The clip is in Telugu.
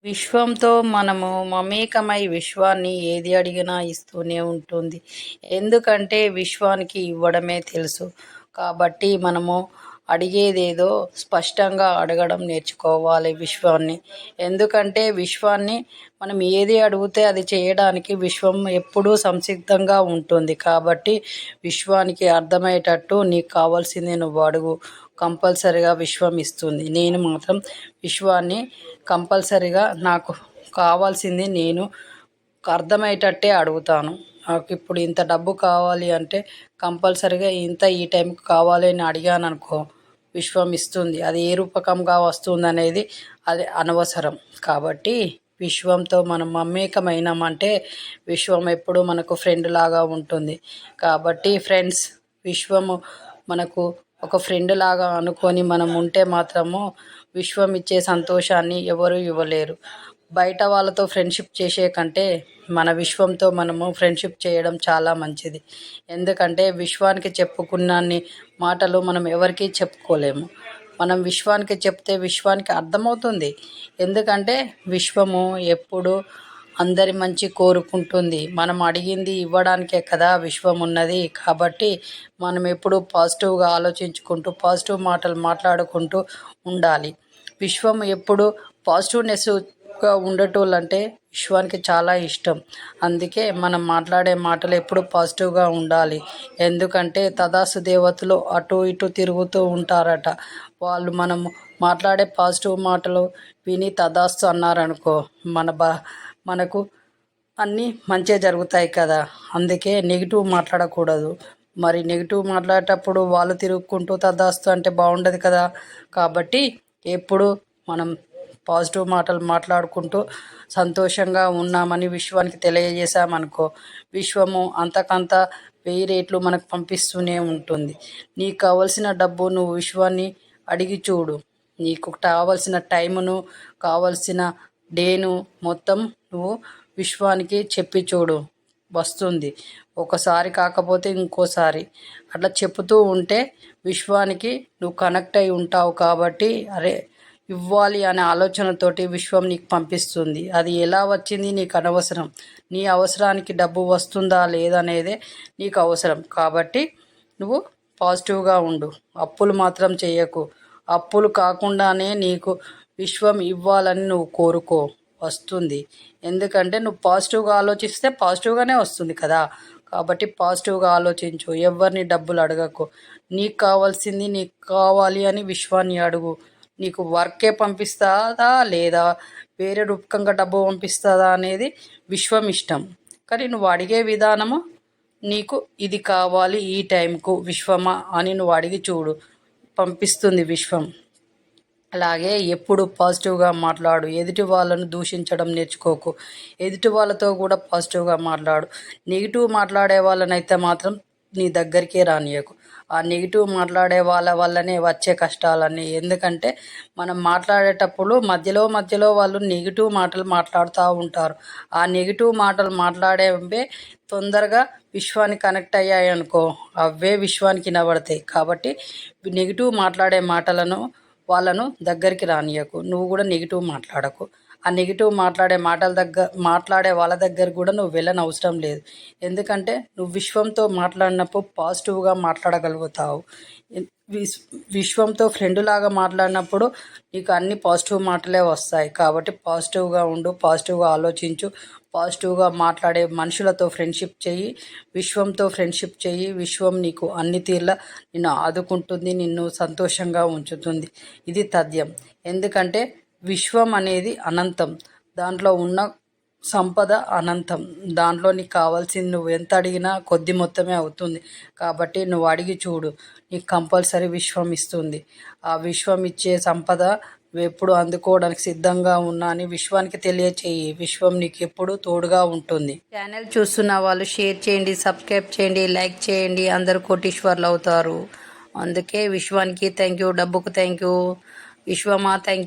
విశ్వంతో మనము మమేకమై విశ్వాన్ని ఏది అడిగినా ఇస్తూనే ఉంటుంది. ఎందుకంటే విశ్వానికి ఇవ్వడమే తెలుసు. కాబట్టి మనము అడిగేదేదో స్పష్టంగా అడగడం నేర్చుకోవాలి విశ్వాన్ని. ఎందుకంటే విశ్వాన్ని మనం ఏది అడిగితే అది చేయడానికి విశ్వం ఎప్పుడూ సంసిద్ధంగా ఉంటుంది. కాబట్టి విశ్వానికి అర్థమయ్యేటట్టు నీకు కావాల్సింది నువ్వు అడుగు, కంపల్సరిగా విశ్వం ఇస్తుంది. నేను మాత్రం విశ్వాన్ని కంపల్సరిగా నాకు కావాల్సింది నేను అర్థమయ్యేటట్టే అడుగుతాను. నాకు ఇప్పుడు ఇంత డబ్బు కావాలి అంటే కంపల్సరిగా ఇంత ఈ టైంకి కావాలి అని అడిగాను అనుకో, విశ్వం ఇస్తుంది. అది ఏ రూపకంగా వస్తుంది అనేది అది అనవసరం. కాబట్టి విశ్వంతో మనం మమేకమైనామంటే విశ్వం ఎప్పుడూ మనకు ఫ్రెండ్ లాగా ఉంటుంది. కాబట్టి ఫ్రెండ్స్, విశ్వము మనకు ఒక ఫ్రెండ్ లాగా అనుకొని మనం ఉంటే మాత్రము విశ్వం ఇచ్చే సంతోషాన్ని ఎవరు ఇవ్వలేరు. బయట వాళ్ళతో ఫ్రెండ్షిప్ చేసే కంటే మన విశ్వంతో మనము ఫ్రెండ్షిప్ చేయడం చాలా మంచిది. ఎందుకంటే విశ్వానికి చెప్పుకున్నన్ని మాటలు మనం ఎవరికీ చెప్పుకోలేము. మనం విశ్వానికి చెప్తే విశ్వానికి అర్థమవుతుంది. ఎందుకంటే విశ్వము ఎప్పుడు అందరి మంచి కోరుకుంటుంది. మనం అడిగింది ఇవ్వడానికే కదా విశ్వం ఉన్నది. కాబట్టి మనం ఎప్పుడూ పాజిటివ్గా ఆలోచించుకుంటూ పాజిటివ్ మాటలు మాట్లాడుకుంటూ ఉండాలి. విశ్వం ఎప్పుడు పాజిటివ్నెస్గా ఉండేటోళ్ళంటే విశ్వానికి చాలా ఇష్టం. అందుకే మనం మాట్లాడే మాటలు ఎప్పుడు పాజిటివ్గా ఉండాలి. ఎందుకంటే తదాస్తు దేవతలు అటు ఇటు తిరుగుతూ ఉంటారట. వాళ్ళు మనం మాట్లాడే పాజిటివ్ మాటలు విని తదాస్తు అన్నారనుకో, మనకు అన్నీ మంచిగా జరుగుతాయి కదా. అందుకే నెగిటివ్ మాట్లాడకూడదు. మరి నెగిటివ్ మాట్లాడేటప్పుడు వాళ్ళు తిరుగుకుంటూ తదాస్తు అంటే బాగుండదు కదా. కాబట్టి ఎప్పుడు మనం పాజిటివ్ మాటలు మాట్లాడుకుంటూ సంతోషంగా ఉన్నామని విశ్వానికి తెలియజేశామనుకో, విశ్వము అంతకంత 1000 రెట్లు మనకు పంపిస్తూనే ఉంటుంది. నీకు కావలసిన డబ్బు నువ్వు విశ్వాన్ని అడిగి చూడు. నీకు కావలసిన టైమును, కావలసిన డేను మొత్తం నువ్వు విశ్వానికి చెప్పి చూడు, వస్తుంది. ఒకసారి కాకపోతే ఇంకోసారి అట్లా చెప్తూ ఉంటే విశ్వానికి నువ్వు కనెక్ట్ అయి ఉంటావు. కాబట్టి అరే ఇవ్వాలి అనే ఆలోచనతోటి విశ్వం నీకు పంపిస్తుంది. అది ఎలా వచ్చింది నీకు అనవసరం. నీ అవసరానికి డబ్బు వస్తుందా లేదనేదే నీకు అవసరం. కాబట్టి నువ్వు పాజిటివ్గా ఉండు. అప్పులు మాత్రం చేయకు. అప్పులు కాకుండానే నీకు విశ్వం ఇవ్వాలని నువ్వు కోరుకో, వస్తుంది. ఎందుకంటే నువ్వు పాజిటివ్గా ఆలోచిస్తే పాజిటివ్గానే వస్తుంది కదా. కాబట్టి పాజిటివ్గా ఆలోచించు. ఎవరిని డబ్బులు అడగకు. నీకు కావాల్సింది నీకు కావాలి అని విశ్వాన్ని అడుగు. నీకు వర్కే పంపిస్తుందా లేదా వేరే రూపకంగా డబ్బు పంపిస్తుందా అనేది విశ్వం ఇష్టం. కానీ నువ్వు అడిగే విధానము నీకు ఇది కావాలి ఈ టైంకు విశ్వమా అని నువ్వు అడిగి చూడు, పంపిస్తుంది విశ్వం. అలాగే ఎప్పుడు పాజిటివ్గా మాట్లాడు. ఎదుటి వాళ్ళను దూషించడం నేర్చుకోకు. ఎదుటి వాళ్ళతో కూడా పాజిటివ్గా మాట్లాడు. నెగిటివ్ మాట్లాడే వాళ్ళనైతే మాత్రం నీ దగ్గరికే రానియకు. ఆ నెగిటివ్ మాట్లాడే వాళ్ళ వల్లనే వచ్చే కష్టాలన్నీ. ఎందుకంటే మనం మాట్లాడేటప్పుడు మధ్యలో వాళ్ళు నెగిటివ్ మాటలు మాట్లాడుతూ ఉంటారు. ఆ నెగిటివ్ మాటలు మాట్లాడేవే తొందరగా విశ్వానికి కనెక్ట్ అయ్యాయి అనుకో, అవే విశ్వానికి వినబడతాయి. కాబట్టి నెగిటివ్ మాట్లాడే మాటలను వాళ్ళను దగ్గరికి రానియకు. నువ్వు కూడా నెగిటివ్ మాట్లాడకు. ఆ నెగిటివ్ మాట్లాడే వాళ్ళ దగ్గర కూడా నువ్వు వెళ్ళని అవసరం లేదు. ఎందుకంటే నువ్వు విశ్వంతో మాట్లాడినప్పుడు పాజిటివ్గా మాట్లాడగలుగుతావు. విశ్వంతో ఫ్రెండ్ లాగా మాట్లాడినప్పుడు నీకు అన్ని పాజిటివ్ మాటలే వస్తాయి. కాబట్టి పాజిటివ్గా ఉండు, పాజిటివ్గా ఆలోచించు, పాజిటివ్గా మాట్లాడే మనుషులతో ఫ్రెండ్షిప్ చెయ్యి, విశ్వంతో ఫ్రెండ్షిప్ చెయ్యి. విశ్వం నీకు అన్ని తీర్ల నిన్ను ఆదుకుంటుంది, నిన్ను సంతోషంగా ఉంచుతుంది. ఇది తథ్యం. ఎందుకంటే విశ్వం అనేది అనంతం. దాంట్లో ఉన్న సంపద అనంతం. దాంట్లో నీకు కావాల్సింది నువ్వు ఎంత అడిగినా కొద్ది మొత్తమే అవుతుంది. కాబట్టి నువ్వు అడిగి చూడు, నీకు కంపల్సరీ విశ్వం ఇస్తుంది. ఆ విశ్వం ఇచ్చే సంపద ఎప్పుడు అందుకోవడానికి సిద్ధంగా ఉన్నా అని విశ్వానికి తెలియచేయి. విశ్వం నీకు ఎప్పుడు తోడుగా ఉంటుంది. ఛానల్ చూస్తున్న వాళ్ళు షేర్ చేయండి, సబ్స్క్రైబ్ చేయండి, లైక్ చేయండి. అందరూ కోటీశ్వర్లు అవుతారు. అందుకే విశ్వానికి థ్యాంక్ యూ, డబ్బుకు థ్యాంక్ యూ. విశ్వమా థ్యాంక్ యూ.